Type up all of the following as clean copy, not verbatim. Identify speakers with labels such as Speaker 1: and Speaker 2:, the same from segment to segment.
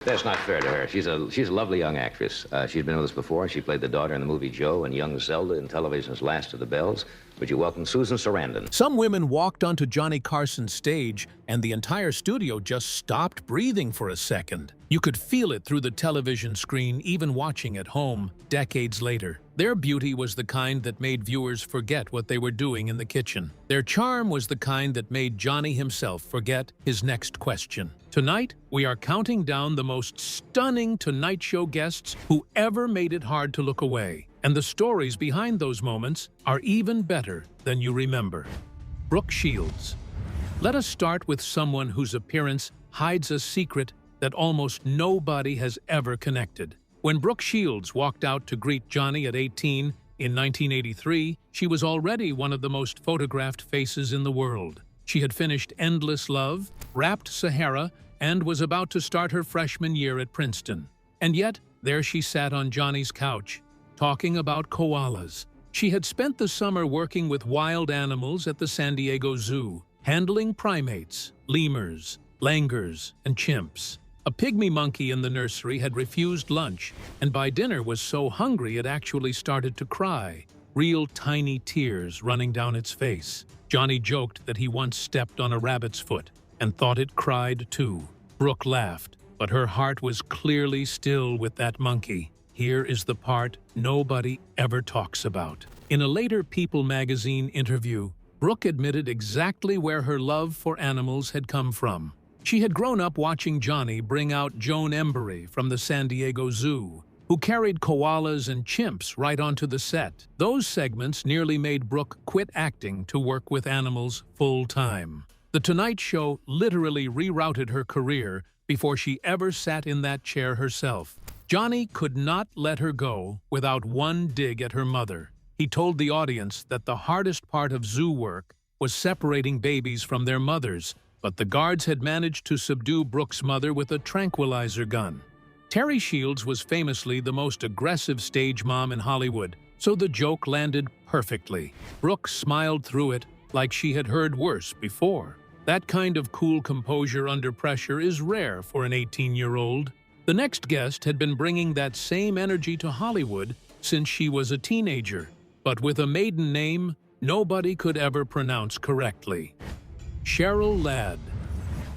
Speaker 1: That's not fair to her. She's a lovely young actress. She's been with us before. She played the daughter in the movie Joe and young Zelda in television's Last of the Bells. Would you welcome Susan Sarandon?
Speaker 2: Some women walked onto Johnny Carson's stage, and the entire studio just stopped breathing for a second. You could feel it through the television screen, even watching at home, decades later. Their beauty was the kind that made viewers forget what they were doing in the kitchen. Their charm was the kind that made Johnny himself forget his next question. Tonight, we are counting down the most stunning Tonight Show guests who ever made it hard to look away. And the stories behind those moments are even better than you remember. Brooke Shields. Let us start with someone whose appearance hides a secret that almost nobody has ever connected. When Brooke Shields walked out to greet Johnny at 18 in 1983, she was already one of the most photographed faces in the world. She had finished Endless Love, wrapped Sahara, and was about to start her freshman year at Princeton. And yet, there she sat on Johnny's couch, talking about koalas. She had spent the summer working with wild animals at the San Diego Zoo, handling primates, lemurs, langurs, and chimps. A pygmy monkey in the nursery had refused lunch, and by dinner was so hungry it actually started to cry, real tiny tears running down its face. Johnny joked that he once stepped on a rabbit's foot and thought it cried too. Brooke laughed, but her heart was clearly still with that monkey. Here is the part nobody ever talks about. In a later People magazine interview, Brooke admitted exactly where her love for animals had come from. She had grown up watching Johnny bring out Joan Embery from the San Diego Zoo, who carried koalas and chimps right onto the set. Those segments nearly made Brooke quit acting to work with animals full-time. The Tonight Show literally rerouted her career before she ever sat in that chair herself. Johnny could not let her go without one dig at her mother. He told the audience that the hardest part of zoo work was separating babies from their mothers, but the guards had managed to subdue Brooke's mother with a tranquilizer gun. Terry Shields was famously the most aggressive stage mom in Hollywood, so the joke landed perfectly. Brooke smiled through it like she had heard worse before. That kind of cool composure under pressure is rare for an 18-year-old. The next guest had been bringing that same energy to Hollywood since she was a teenager, but with a maiden name nobody could ever pronounce correctly. Cheryl Ladd.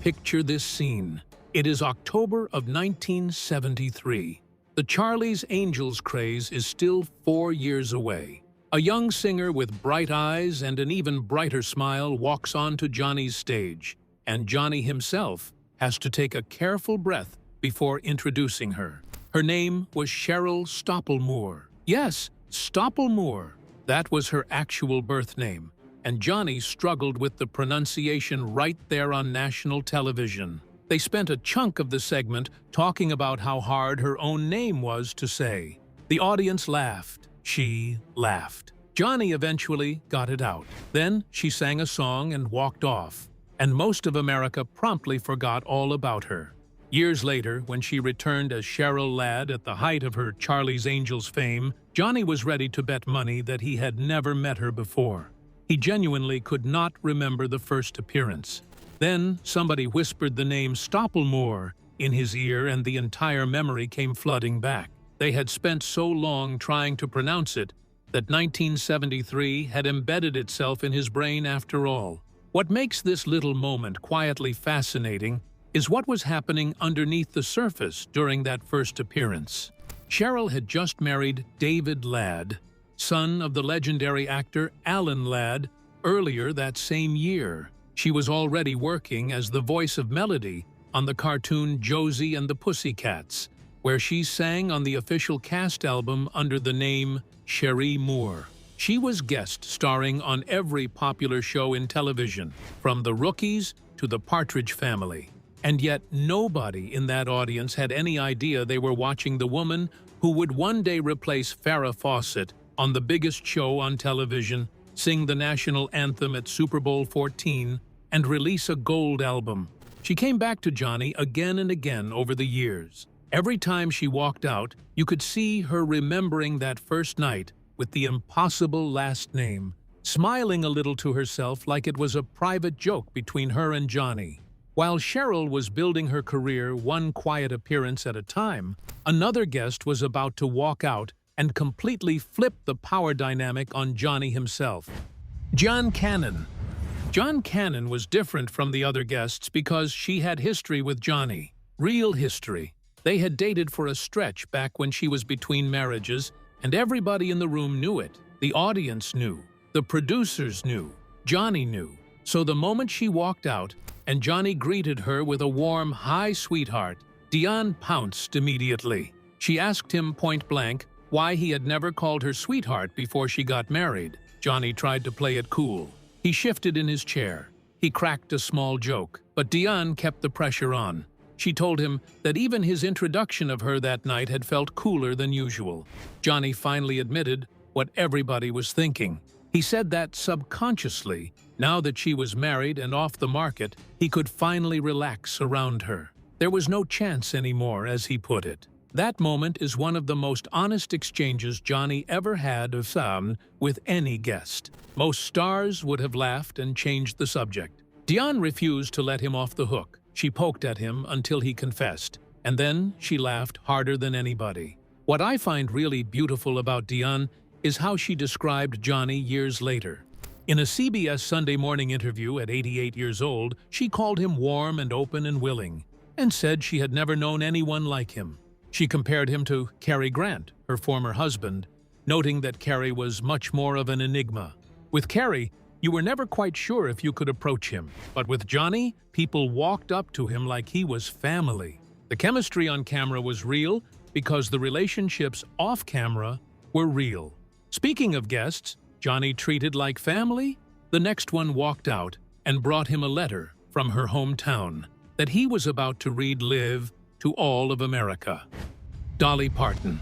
Speaker 2: Picture this scene. It is October of 1973. The Charlie's Angels craze is still 4 years away. A young singer with bright eyes and an even brighter smile walks onto Johnny's stage, and Johnny himself has to take a careful breath before introducing her. Her name was Cheryl Stoppelmoor. Yes, Stoppelmoor. That was her actual birth name, and Johnny struggled with the pronunciation right there on national television. They spent a chunk of the segment talking about how hard her own name was to say. The audience laughed. She laughed. Johnny eventually got it out. Then she sang a song and walked off, and most of America promptly forgot all about her. Years later, when she returned as Cheryl Ladd at the height of her Charlie's Angels fame, Johnny was ready to bet money that he had never met her before. He genuinely could not remember the first appearance. Then somebody whispered the name Stoppelmoor in his ear, and the entire memory came flooding back. They had spent so long trying to pronounce it that 1973 had embedded itself in his brain after all. What makes this little moment quietly fascinating is what was happening underneath the surface during that first appearance. Cheryl had just married David Ladd, son of the legendary actor Alan Ladd, earlier that same year. She was already working as the voice of Melody on the cartoon Josie and the Pussycats, where she sang on the official cast album under the name Cherie Moore. She was guest starring on every popular show in television, from The Rookies to The Partridge Family. And yet nobody in that audience had any idea they were watching the woman who would one day replace Farrah Fawcett on the biggest show on television, sing the national anthem at Super Bowl 14, and release a gold album. She came back to Johnny again and again over the years. Every time she walked out, you could see her remembering that first night with the impossible last name, smiling a little to herself like it was a private joke between her and Johnny. While Cheryl was building her career one quiet appearance at a time, another guest was about to walk out and completely flip the power dynamic on Johnny himself. John Cannon. John Cannon was different from the other guests because she had history with Johnny. Real history. They had dated for a stretch back when she was between marriages, and everybody in the room knew it. The audience knew. The producers knew. Johnny knew. So the moment she walked out, and Johnny greeted her with a warm, "Hi, sweetheart," Dion pounced immediately. She asked him point-blank why he had never called her sweetheart before she got married. Johnny tried to play it cool. He shifted in his chair. He cracked a small joke, but Dion kept the pressure on. She told him that even his introduction of her that night had felt cooler than usual. Johnny finally admitted what everybody was thinking. He said that subconsciously, now that she was married and off the market, he could finally relax around her. There was no chance anymore, as he put it. That moment is one of the most honest exchanges Johnny ever had with any guest. Most stars would have laughed and changed the subject. Dion refused to let him off the hook. She poked at him until he confessed, and then she laughed harder than anybody. What I find really beautiful about Dion is how she described Johnny years later. In a CBS Sunday morning interview at 88 years old, she called him warm and open and willing, and said she had never known anyone like him. She compared him to Cary Grant, her former husband, noting that Cary was much more of an enigma. With Cary, you were never quite sure if you could approach him, but with Johnny, people walked up to him like he was family. The chemistry on camera was real because the relationships off camera were real. Speaking of guests, Johnny treated like family. The next one walked out and brought him a letter from her hometown that he was about to read live to all of America. Dolly Parton.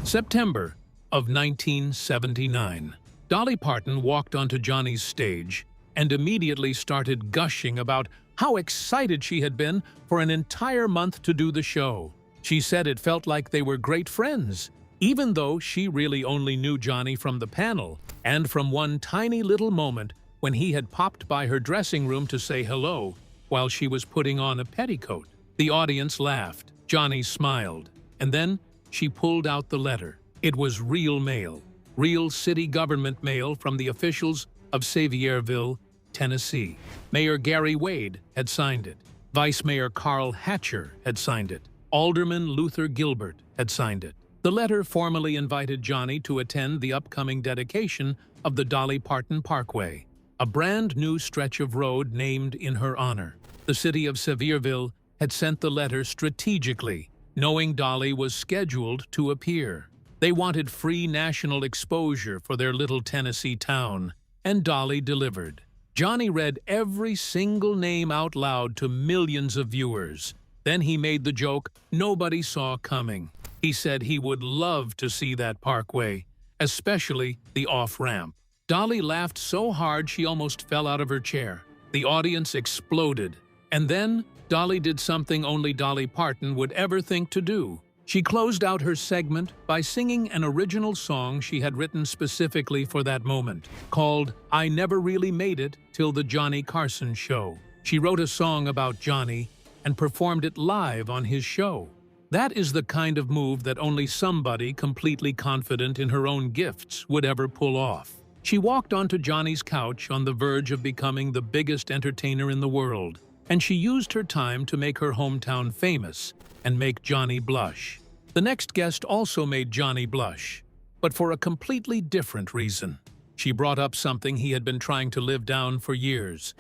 Speaker 2: September of 1979. Dolly Parton walked onto Johnny's stage and immediately started gushing about how excited she had been for an entire month to do the show. She said it felt like they were great friends, even though she really only knew Johnny from the panel and from one tiny little moment when he had popped by her dressing room to say hello while she was putting on a petticoat. The audience laughed. Johnny smiled. And then she pulled out the letter. It was real mail. Real city government mail from the officials of Sevierville, Tennessee. Mayor Gary Wade had signed it. Vice Mayor Carl Hatcher had signed it. Alderman Luther Gilbert had signed it. The letter formally invited Johnny to attend the upcoming dedication of the Dolly Parton Parkway, a brand new stretch of road named in her honor. The city of Sevierville had sent the letter strategically, knowing Dolly was scheduled to appear. They wanted free national exposure for their little Tennessee town, and Dolly delivered. Johnny read every single name out loud to millions of viewers. Then he made the joke nobody saw coming. He said he would love to see that parkway, especially the off-ramp. Dolly laughed so hard she almost fell out of her chair. The audience exploded. And then Dolly did something only Dolly Parton would ever think to do. She closed out her segment by singing an original song she had written specifically for that moment, called "I Never Really Made It Till the Johnny Carson Show." She wrote a song about Johnny and performed it live on his show. That is the kind of move that only somebody completely confident in her own gifts would ever pull off. She walked onto Johnny's couch on the verge of becoming the biggest entertainer in the world, and she used her time to make her hometown famous and make Johnny blush. The next guest also made Johnny blush, but for a completely different reason. She brought up something he had been trying to live down for years.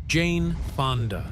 Speaker 2: Jane Fonda.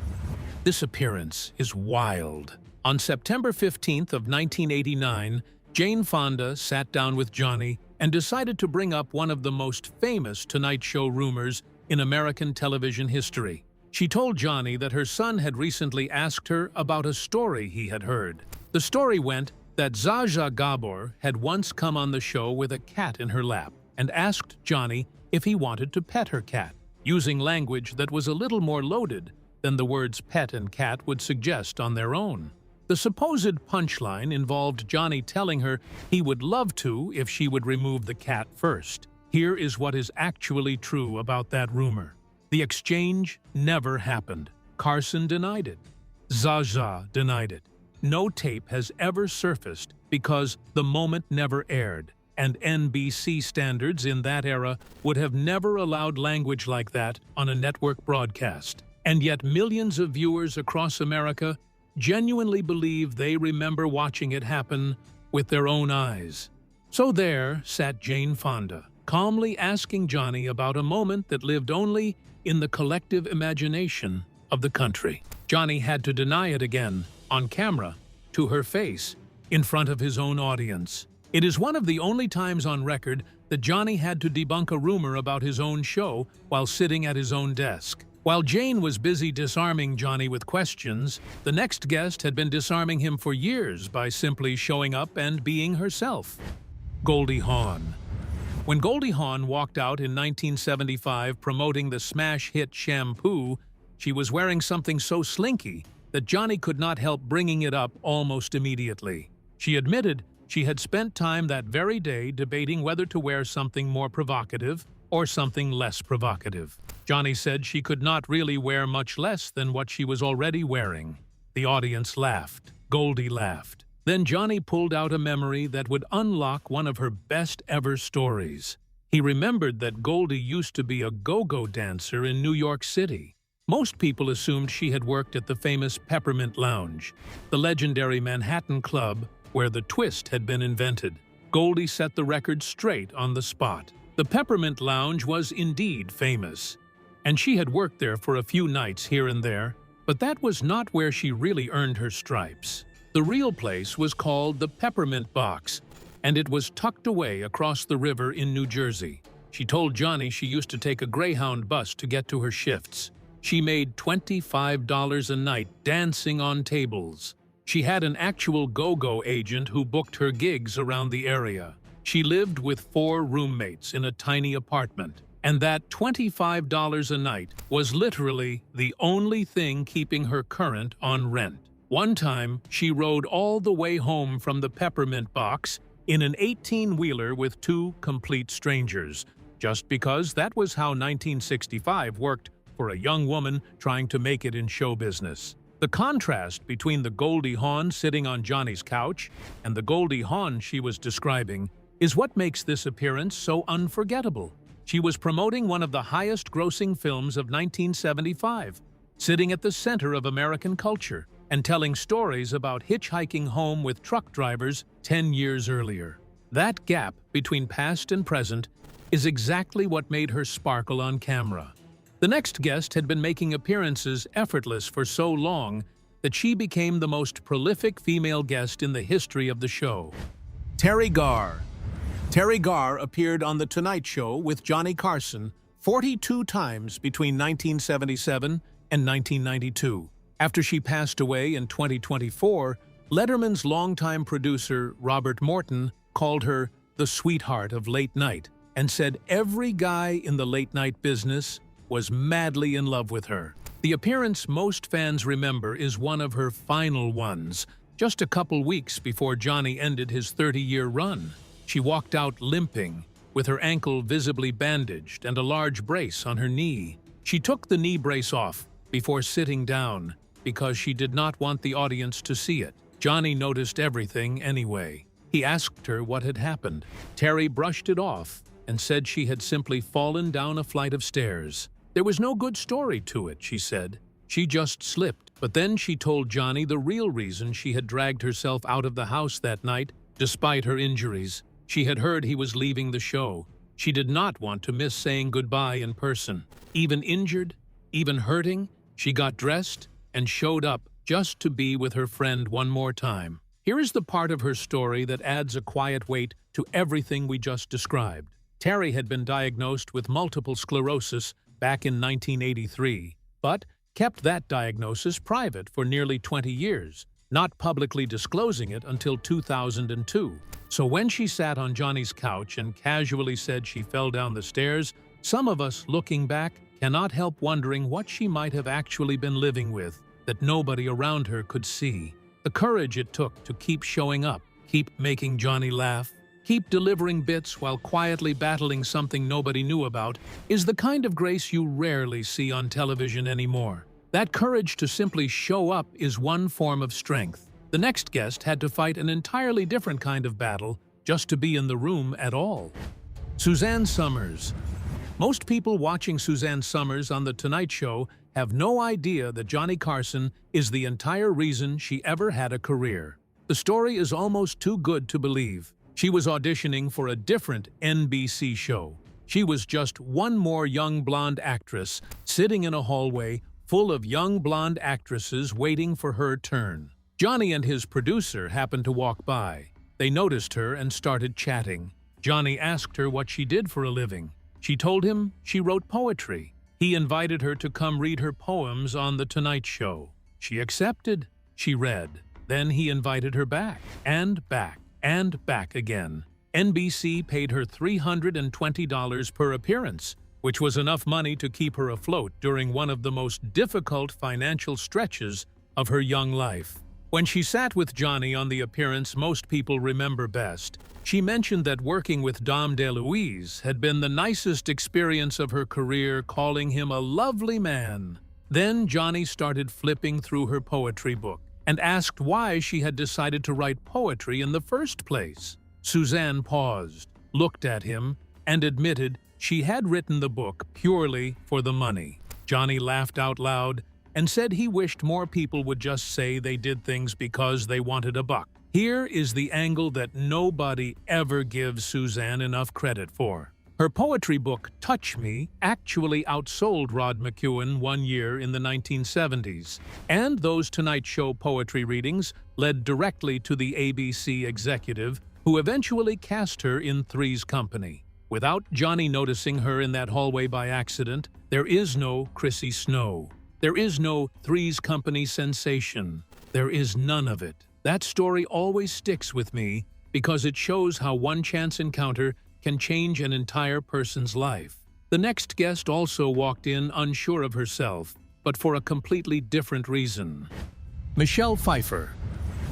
Speaker 2: This appearance is wild. On September 15th of 1989, Jane Fonda sat down with Johnny and decided to bring up one of the most famous Tonight Show rumors in American television history. She told Johnny that her son had recently asked her about a story he had heard. The story went that Zsa Zsa Gabor had once come on the show with a cat in her lap and asked Johnny if he wanted to pet her cat, using language that was a little more loaded than the words pet and cat would suggest on their own. The supposed punchline involved Johnny telling her he would love to if she would remove the cat first. Here is what is actually true about that rumor. The exchange never happened. Carson denied it. Zsa denied it. No tape has ever surfaced because the moment never aired, and NBC standards in that era would have never allowed language like that on a network broadcast. And yet millions of viewers across America genuinely believe they remember watching it happen with their own eyes. So there sat Jane Fonda, calmly asking Johnny about a moment that lived only in the collective imagination of the country. Johnny had to deny it again, on camera, to her face, in front of his own audience. It is one of the only times on record that Johnny had to debunk a rumor about his own show while sitting at his own desk. While Jane was busy disarming Johnny with questions, the next guest had been disarming him for years by simply showing up and being herself. Goldie Hawn. When Goldie Hawn walked out in 1975 promoting the smash hit Shampoo, she was wearing something so slinky that Johnny could not help bringing it up almost immediately. She admitted she had spent time that very day debating whether to wear something more provocative or something less provocative. Johnny said she could not really wear much less than what she was already wearing. The audience laughed. Goldie laughed. Then Johnny pulled out a memory that would unlock one of her best ever stories. He remembered that Goldie used to be a go-go dancer in New York City. Most people assumed she had worked at the famous Peppermint Lounge, the legendary Manhattan club where the twist had been invented. Goldie set the record straight on the spot. The Peppermint Lounge was indeed famous, and she had worked there for a few nights here and there, but that was not where she really earned her stripes. The real place was called the Peppermint Box, and it was tucked away across the river in New Jersey. She told Johnny she used to take a Greyhound bus to get to her shifts. She made $25 a night dancing on tables. She had an actual go-go agent who booked her gigs around the area. She lived with 4 roommates in a tiny apartment, and that $25 a night was literally the only thing keeping her current on rent. One time, she rode all the way home from the Peppermint Box in an 18-wheeler with 2 complete strangers, just because that was how 1965 worked for a young woman trying to make it in show business. The contrast between the Goldie Hawn sitting on Johnny's couch and the Goldie Hawn she was describing is what makes this appearance so unforgettable. She was promoting one of the highest-grossing films of 1975, sitting at the center of American culture and telling stories about hitchhiking home with truck drivers 10 years earlier. That gap between past and present is exactly what made her sparkle on camera. The next guest had been making appearances effortless for so long that she became the most prolific female guest in the history of the show. Terry Garr. Terry Garr appeared on The Tonight Show with Johnny Carson 42 times between 1977 and 1992. After she passed away in 2024, Letterman's longtime producer, Robert Morton, called her the sweetheart of late night and said every guy in the late-night business was madly in love with her. The appearance most fans remember is one of her final ones, just a couple weeks before Johnny ended his 30-year run. She walked out limping, with her ankle visibly bandaged and a large brace on her knee. She took the knee brace off before sitting down because she did not want the audience to see it. Johnny noticed everything anyway. He asked her what had happened. Terry brushed it off and said she had simply fallen down a flight of stairs. There was no good story to it, she said. She just slipped. But then she told Johnny the real reason she had dragged herself out of the house that night, despite her injuries. She had heard he was leaving the show. She did not want to miss saying goodbye in person. Even injured, even hurting, she got dressed and showed up just to be with her friend one more time. Here is the part of her story that adds a quiet weight to everything we just described. Terry had been diagnosed with multiple sclerosis back in 1983, but kept that diagnosis private for nearly 20 years, not publicly disclosing it until 2002. So when she sat on Johnny's couch and casually said she fell down the stairs, some of us, looking back, cannot help wondering what she might have actually been living with that nobody around her could see. The courage it took to keep showing up, keep making Johnny laugh, keep delivering bits while quietly battling something nobody knew about, is the kind of grace you rarely see on television anymore. That courage to simply show up is one form of strength. The next guest had to fight an entirely different kind of battle just to be in the room at all. Suzanne Summers. Most people watching Suzanne Summers on The Tonight Show have no idea that Johnny Carson is the entire reason she ever had a career. The story is almost too good to believe. She was auditioning for a different NBC show. She was just one more young blonde actress sitting in a hallway full of young blonde actresses waiting for her turn. Johnny and his producer happened to walk by. They noticed her and started chatting. Johnny asked her what she did for a living. She told him she wrote poetry. He invited her to come read her poems on The Tonight Show. She accepted. She read. Then he invited her back, and back, and back again. NBC paid her $320 per appearance, which was enough money to keep her afloat during one of the most difficult financial stretches of her young life. When she sat with Johnny on the appearance most people remember best, she mentioned that working with Dom DeLuise had been the nicest experience of her career, calling him a lovely man. Then Johnny started flipping through her poetry book and asked why she had decided to write poetry in the first place. Suzanne paused, looked at him, and admitted she had written the book purely for the money. Johnny laughed out loud and said he wished more people would just say they did things because they wanted a buck. Here is the angle that nobody ever gives Suzanne enough credit for. Her poetry book, Touch Me, actually outsold Rod McEwen one year in the 1970s. And those Tonight Show poetry readings led directly to the ABC executive, who eventually cast her in Three's Company. Without Johnny noticing her in that hallway by accident, there is no Chrissy Snow. There is no Three's Company sensation. There is none of it. That story always sticks with me because it shows how one chance encounter can change an entire person's life. The next guest also walked in unsure of herself, but for a completely different reason. Michelle Pfeiffer.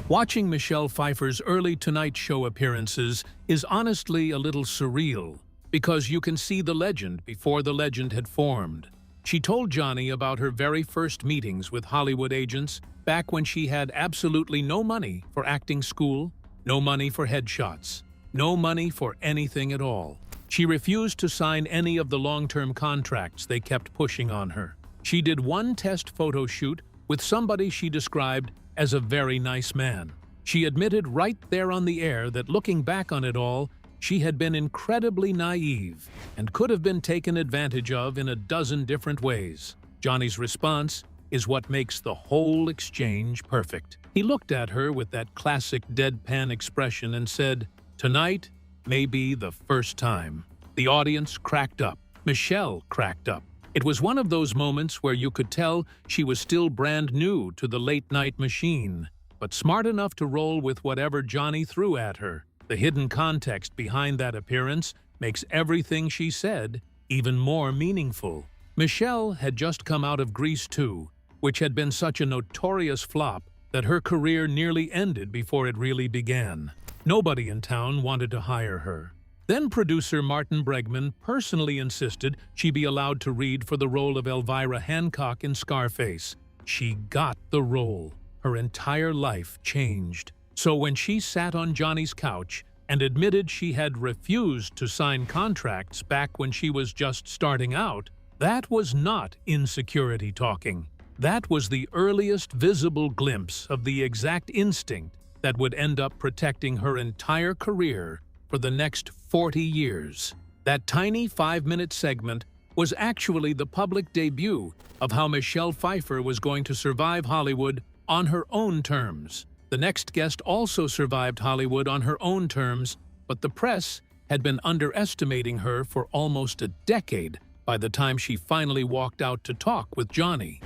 Speaker 2: Watching Michelle Pfeiffer's early Tonight Show appearances is honestly a little surreal because you can see the legend before the legend had formed. She told Johnny about her very first meetings with Hollywood agents back when she had absolutely no money for acting school, no money for headshots, no money for anything at all. She refused to sign any of the long-term contracts they kept pushing on her. She did one test photo shoot with somebody she described as a very nice man. She admitted right there on the air that looking back on it all, she had been incredibly naive and could have been taken advantage of in a dozen different ways. Johnny's response is what makes the whole exchange perfect. He looked at her with that classic deadpan expression and said, "Tonight may be the first time." The audience cracked up. Michelle cracked up. It was one of those moments where you could tell she was still brand new to the late-night machine, but smart enough to roll with whatever Johnny threw at her. The hidden context behind that appearance makes everything she said even more meaningful. Michelle had just come out of Grease 2, which had been such a notorious flop that her career nearly ended before it really began. Nobody in town wanted to hire her. Then producer Martin Bregman personally insisted she be allowed to read for the role of Elvira Hancock in Scarface. She got the role. Her entire life changed. So when she sat on Johnny's couch and admitted she had refused to sign contracts back when she was just starting out, that was not insecurity talking. That was the earliest visible glimpse of the exact instinct that would end up protecting her entire career for the next 40 years. That tiny 5-minute segment was actually the public debut of how Michelle Pfeiffer was going to survive Hollywood on her own terms. The next guest also survived Hollywood on her own terms, but the press had been underestimating her for almost a decade by the time she finally walked out to talk with Johnny.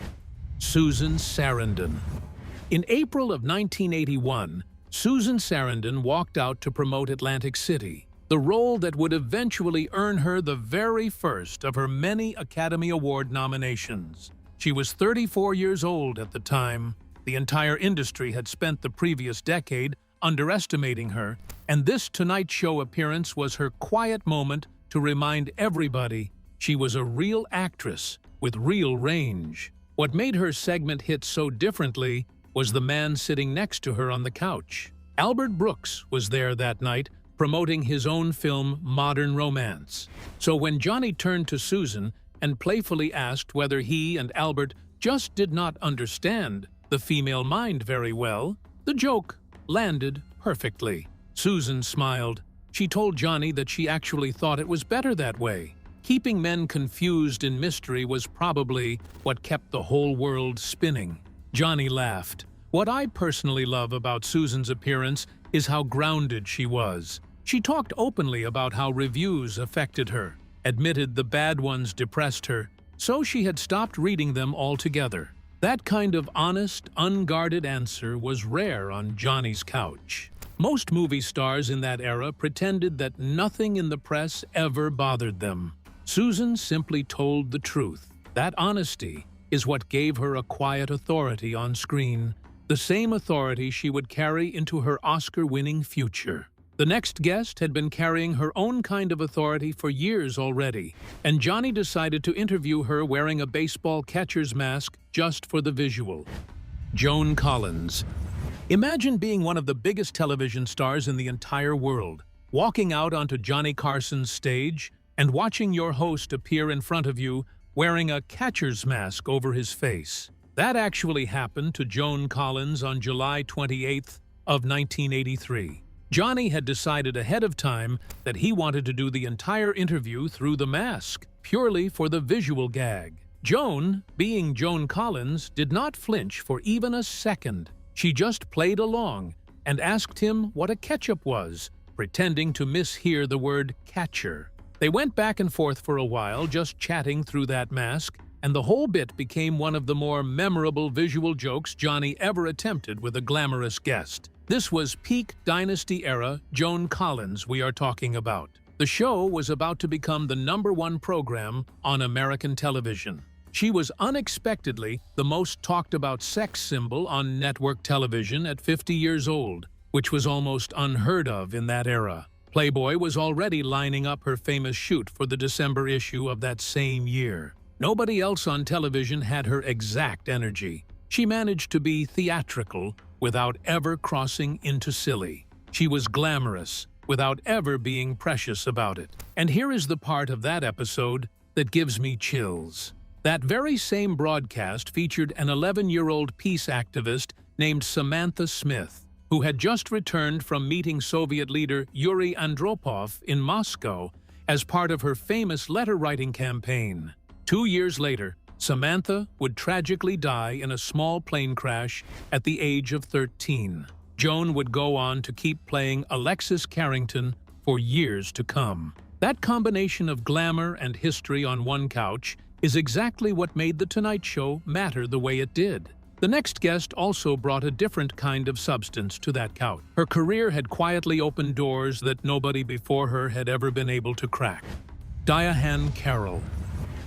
Speaker 2: Susan Sarandon. In April of 1981, Susan Sarandon walked out to promote Atlantic City, the role that would eventually earn her the very first of her many Academy Award nominations. She was 34 years old at the time. The entire industry had spent the previous decade underestimating her, and this Tonight Show appearance was her quiet moment to remind everybody she was a real actress with real range. What made her segment hit so differently was the man sitting next to her on the couch. Albert Brooks was there that night, promoting his own film Modern Romance. So when Johnny turned to Susan and playfully asked whether he and Albert just did not understand the female mind very well, the joke landed perfectly. Susan smiled. She told Johnny that she actually thought it was better that way. Keeping men confused in mystery was probably what kept the whole world spinning. Johnny laughed. What I personally love about Susan's appearance is how grounded she was. She talked openly about how reviews affected her, admitted the bad ones depressed her, so she had stopped reading them altogether. That kind of honest, unguarded answer was rare on Johnny's couch. Most movie stars in that era pretended that nothing in the press ever bothered them. Susan simply told the truth. That honesty is what gave her a quiet authority on screen, the same authority she would carry into her Oscar-winning future. The next guest had been carrying her own kind of authority for years already, and Johnny decided to interview her wearing a baseball catcher's mask just for the visual. Joan Collins. Imagine being one of the biggest television stars in the entire world, walking out onto Johnny Carson's stage and watching your host appear in front of you wearing a catcher's mask over his face. That actually happened to Joan Collins on July 28th of 1983. Johnny had decided ahead of time that he wanted to do the entire interview through the mask, purely for the visual gag. Joan, being Joan Collins, did not flinch for even a second. She just played along and asked him what a ketchup was, pretending to mishear the word catcher. They went back and forth for a while, just chatting through that mask, and the whole bit became one of the more memorable visual jokes Johnny ever attempted with a glamorous guest. This was peak Dynasty-era Joan Collins we are talking about. The show was about to become the #1 program on American television. She was unexpectedly the most talked-about sex symbol on network television at 50 years old, which was almost unheard of in that era. Playboy was already lining up her famous shoot for the December issue of that same year. Nobody else on television had her exact energy. She managed to be theatrical without ever crossing into silly. She was glamorous without ever being precious about it. And here is the part of that episode that gives me chills. That very same broadcast featured an 11-year-old peace activist named Samantha Smith, who had just returned from meeting Soviet leader Yuri Andropov in Moscow as part of her famous letter-writing campaign. 2 years later, Samantha would tragically die in a small plane crash at the age of 13. Joan would go on to keep playing Alexis Carrington for years to come. That combination of glamour and history on one couch is exactly what made The Tonight Show matter the way it did. The next guest also brought a different kind of substance to that couch. Her career had quietly opened doors that nobody before her had ever been able to crack. Diane Carroll.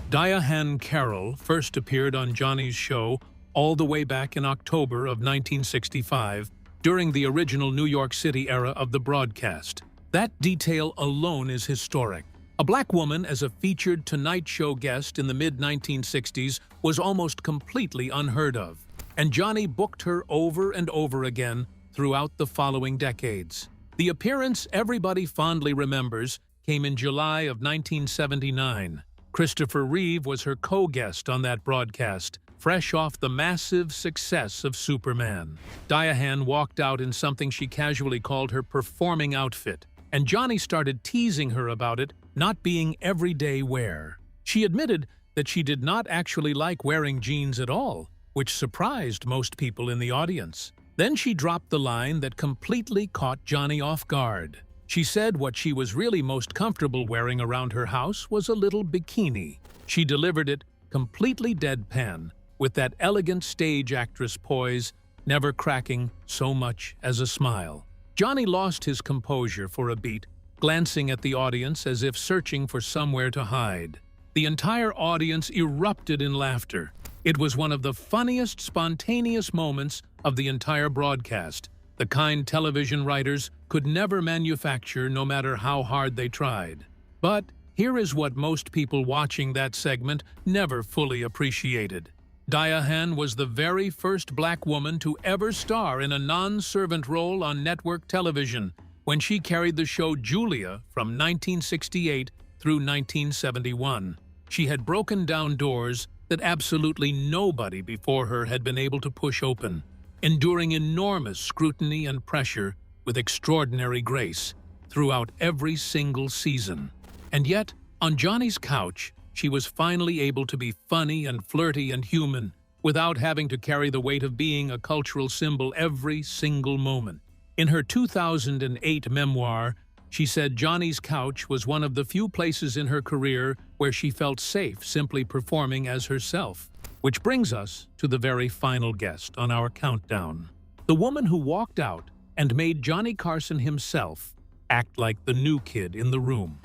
Speaker 2: Diane Carroll first appeared on Johnny's show all the way back in October of 1965, during the original New York City era of the broadcast. That detail alone is historic. A black woman as a featured Tonight Show guest in the mid-1960s was almost completely unheard of, and Johnny booked her over and over again throughout the following decades. The appearance everybody fondly remembers came in July of 1979. Christopher Reeve was her co-guest on that broadcast, fresh off the massive success of Superman. Diane walked out in something she casually called her performing outfit, and Johnny started teasing her about it not being everyday wear. She admitted that she did not actually like wearing jeans at all, which surprised most people in the audience. Then she dropped the line that completely caught Johnny off guard. She said what she was really most comfortable wearing around her house was a little bikini. She delivered it completely deadpan, with that elegant stage actress poise, never cracking so much as a smile. Johnny lost his composure for a beat, glancing at the audience as if searching for somewhere to hide. The entire audience erupted in laughter. It was one of the funniest, spontaneous moments of the entire broadcast, the kind television writers could never manufacture no matter how hard they tried. But here is what most people watching that segment never fully appreciated. Diane was the very first black woman to ever star in a non-servant role on network television when she carried the show Julia from 1968 through 1971. She had broken down doors that absolutely nobody before her had been able to push open, enduring enormous scrutiny and pressure with extraordinary grace throughout every single season. And yet, on Johnny's couch, she was finally able to be funny and flirty and human without having to carry the weight of being a cultural symbol every single moment. In her 2008 memoir, she said Johnny's couch was one of the few places in her career where she felt safe simply performing as herself. Which brings us to the very final guest on our countdown. The woman who walked out and made Johnny Carson himself act like the new kid in the room.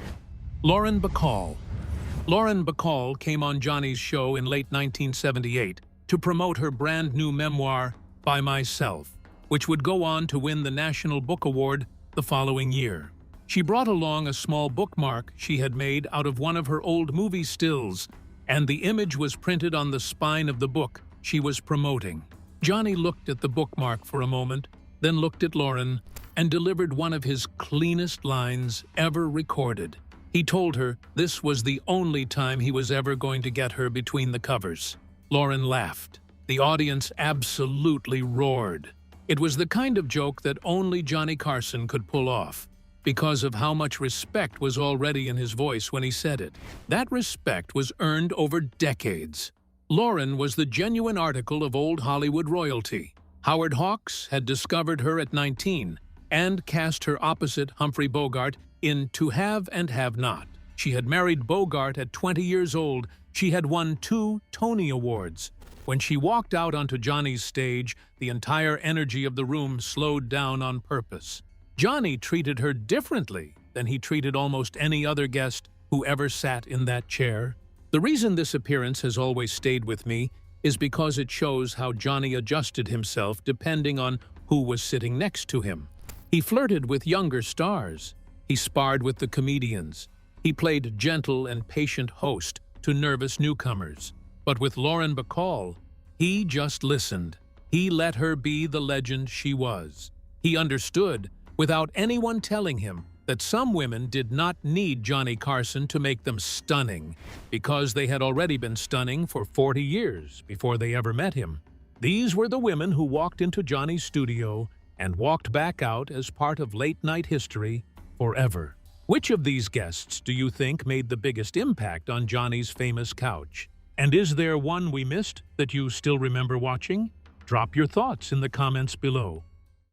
Speaker 2: Lauren Bacall. Lauren Bacall came on Johnny's show in late 1978 to promote her brand new memoir, By Myself, which would go on to win the National Book Award the following year. She brought along a small bookmark she had made out of one of her old movie stills, and the image was printed on the spine of the book she was promoting. Johnny looked at the bookmark for a moment, then looked at Lauren, and delivered one of his cleanest lines ever recorded. He told her this was the only time he was ever going to get her between the covers. Lauren laughed. The audience absolutely roared. It was the kind of joke that only Johnny Carson could pull off, because of how much respect was already in his voice when he said it. That respect was earned over decades. Lauren was the genuine article of old Hollywood royalty. Howard Hawks had discovered her at 19 and cast her opposite Humphrey Bogart in To Have and Have Not. She had married Bogart at 20 years old. She had won 2 Tony Awards. When she walked out onto Johnny's stage, the entire energy of the room slowed down on purpose. Johnny treated her differently than he treated almost any other guest who ever sat in that chair. The reason this appearance has always stayed with me is because it shows how Johnny adjusted himself depending on who was sitting next to him. He flirted with younger stars. He sparred with the comedians. He played gentle and patient host to nervous newcomers. But with Lauren Bacall, he just listened. He let her be the legend she was. He understood, without anyone telling him, that some women did not need Johnny Carson to make them stunning, because they had already been stunning for 40 years before they ever met him. These were the women who walked into Johnny's studio and walked back out as part of late-night history forever. Which of these guests do you think made the biggest impact on Johnny's famous couch? And is there one we missed that you still remember watching? Drop your thoughts in the comments below.